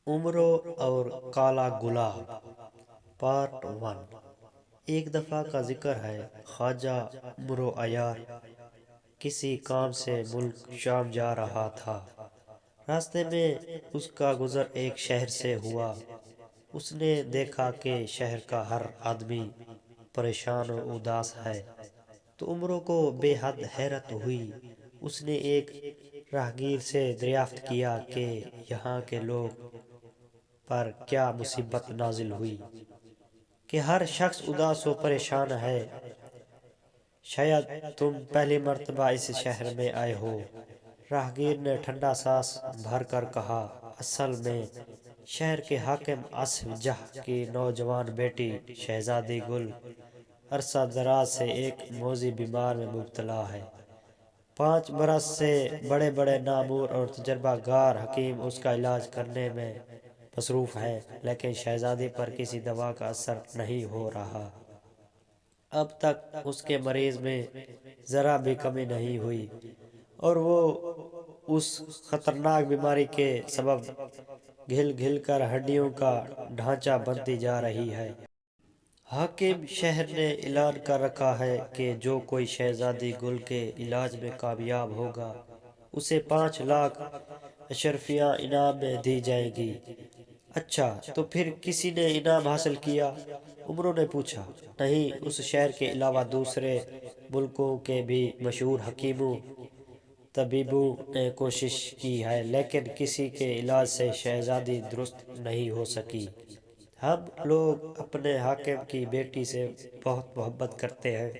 عمرو اور کالا گلاب پارٹ 1۔ ایک دفعہ کا ذکر ہے، خواجہ عمرو عیار کسی کام سے ملک شام جا رہا تھا۔ راستے میں اس کا گزر ایک شہر سے ہوا۔ اس نے دیکھا کہ شہر کا ہر آدمی پریشان و اداس ہے، تو عمرو کو بے حد حیرت ہوئی۔ اس نے ایک راہگیر سے دریافت کیا کہ یہاں کے لوگ پر کیا مصیبت نازل ہوئی کہ ہر شخص اداس و پریشان ہے۔ شاید تم پہلی مرتبہ اس شہر میں آئے ہو۔ راہگیر نے ٹھنڈا سانس بھر کر کہا، اصل میں شہر کے حاکم آصف جاہ کی نوجوان بیٹی شہزادی گل عرصہ دراز سے ایک موذی بیمار میں مبتلا ہے۔ 5 برس سے بڑے بڑے نامور اور تجربہ کار حکیم اس کا علاج کرنے میں مصروف ہیں، لیکن شہزادی پر کسی دوا کا اثر نہیں ہو رہا۔ اب تک اس کے مریض میں ذرا بھی کمی نہیں ہوئی اور وہ اس خطرناک بیماری کے سبب گھل گھل کر ہڈیوں کا ڈھانچہ بنتی جا رہی ہے۔ حاکم شہر نے اعلان کر رکھا ہے کہ جو کوئی شہزادی گل کے علاج میں کامیاب ہوگا اسے 5 لاکھ اشرفیاں انعام میں دی جائیں گی۔ اچھا، تو پھر کسی نے انعام حاصل کیا؟ عمرو نے پوچھا۔ نہیں، اس شہر کے علاوہ دوسرے ملکوں کے بھی مشہور حکیموں طبیبوں نے کوشش کی ہے، لیکن کسی کے علاج سے شہزادی درست نہیں ہو سکی۔ ہم لوگ اپنے حاکم کی بیٹی سے بہت محبت کرتے ہیں،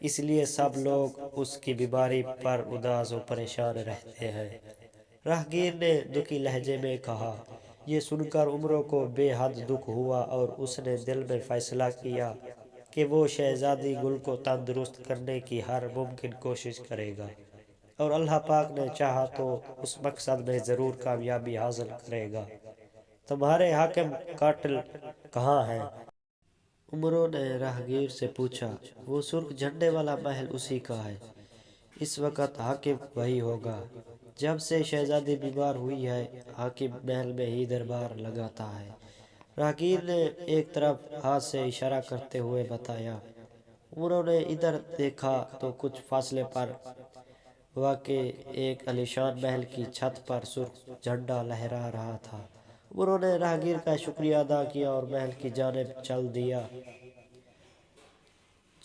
اس لیے سب لوگ اس کی بیماری پر اداس و پریشان رہتے ہیں، راہگیر نے دکھی لہجے میں کہا۔ یہ سن کر عمرو کو بے حد دکھ ہوا اور اس نے دل میں فیصلہ کیا کہ وہ شہزادی گل کو تندرست کرنے کی ہر ممکن کوشش کرے گا، اور اللہ پاک نے چاہا تو اس مقصد میں ضرور کامیابی حاصل کرے گا۔ تمہارے حاکم قاتل کہاں ہیں؟ عمرو نے راہگیر سے پوچھا۔ وہ سرخ جھنڈے والا محل اسی کا ہے، اس وقت حاکم وہی ہوگا۔ جب سے شہزادی بیمار ہوئی ہے، حاکم محل میں ہی دربار لگاتا ہے، راہگیر نے ایک طرف ہاتھ سے اشارہ کرتے ہوئے بتایا۔ عمرو نے ادھر دیکھا تو کچھ فاصلے پر واقع ایک عالیشان محل کی چھت پر سرخ جھنڈا لہرا رہا تھا۔ عمرو نے راہگیر کا شکریہ ادا کیا اور محل کی جانب چل دیا۔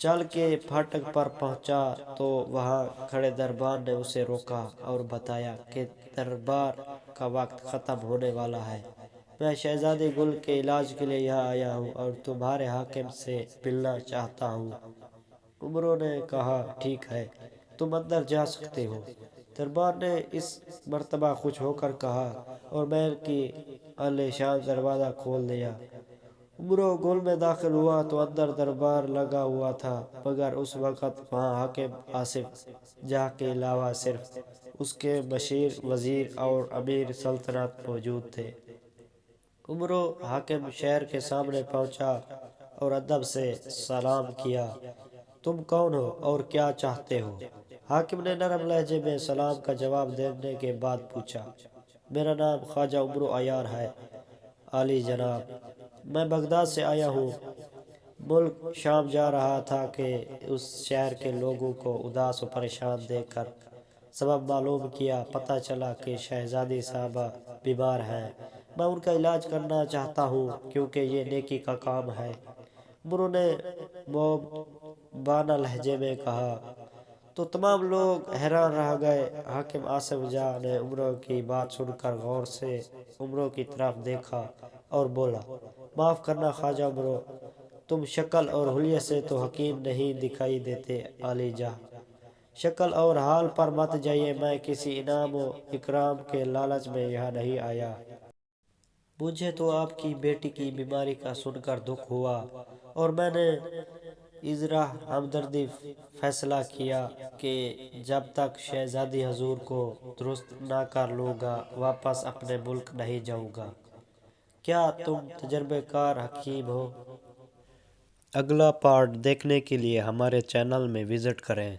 چل کے پھاٹک پر پہنچا تو وہاں کھڑے دربان نے اسے روکا اور بتایا کہ دربار کا وقت ختم ہونے والا ہے۔ میں شہزادی گل کے علاج کے لیے یہاں آیا ہوں اور تمہارے حاکم سے ملنا چاہتا ہوں۔ عمرو نے کہا، ٹھیک ہے، تم اندر جا سکتے ہو۔ دربان نے اس مرتبہ خوش ہو کر کہا اور محل کی عالیشان دروازہ کھول دیا۔ عمرو گل میں داخل ہوا تو اندر دربار لگا ہوا تھا، مگر اس وقت وہاں حاکم آصف جاہ کے علاوہ صرف اس کے مشیر وزیر اور امیر سلطنت موجود تھے۔ عمرو حاکم شہر کے سامنے پہنچا اور ادب سے سلام کیا۔ تم کون ہو اور کیا چاہتے ہو؟ حاکم نے نرم لہجے میں سلام کا جواب دینے کے بعد پوچھا۔ میرا نام خواجہ عمرو عیار ہے، عالی جناب۔ میں بغداد سے آیا ہوں۔ ملک شام جا رہا تھا کہ اس شہر کے لوگوں کو اداس و پریشان دیکھ کر سبب معلوم کیا، پتہ چلا کہ شہزادی صاحبہ بیمار ہیں۔ میں ان کا علاج کرنا چاہتا ہوں کیونکہ یہ نیکی کا کام ہے۔ عمرو نے مؤدبانہ لہجے میں کہا۔ تو تمام لوگ حیران رہ گئے۔ حاکم آصف جاہ نے عمرو کی بات سن کر غور سے عمرو کی طرف دیکھا اور بولا، معاف کرنا خواجہ عمرو، تم شکل اور حلیے سے تو حکیم نہیں دکھائی دیتے۔ عالی جاہ، شکل اور حال پر مت جائیے، میں کسی انعام و اکرام کے لالچ میں یہاں نہیں آیا۔ مجھے تو آپ کی بیٹی کی بیماری کا سن کر دکھ ہوا اور میں نے ازراء ہمدردی فیصلہ کیا کہ جب تک شہزادی حضور کو درست نہ کر لوں گا واپس اپنے ملک نہیں جاؤں گا۔ کیا تم تجربہ کار حکیم ہو؟ اگلا پارٹ دیکھنے کے لیے ہمارے چینل میں وزٹ کریں۔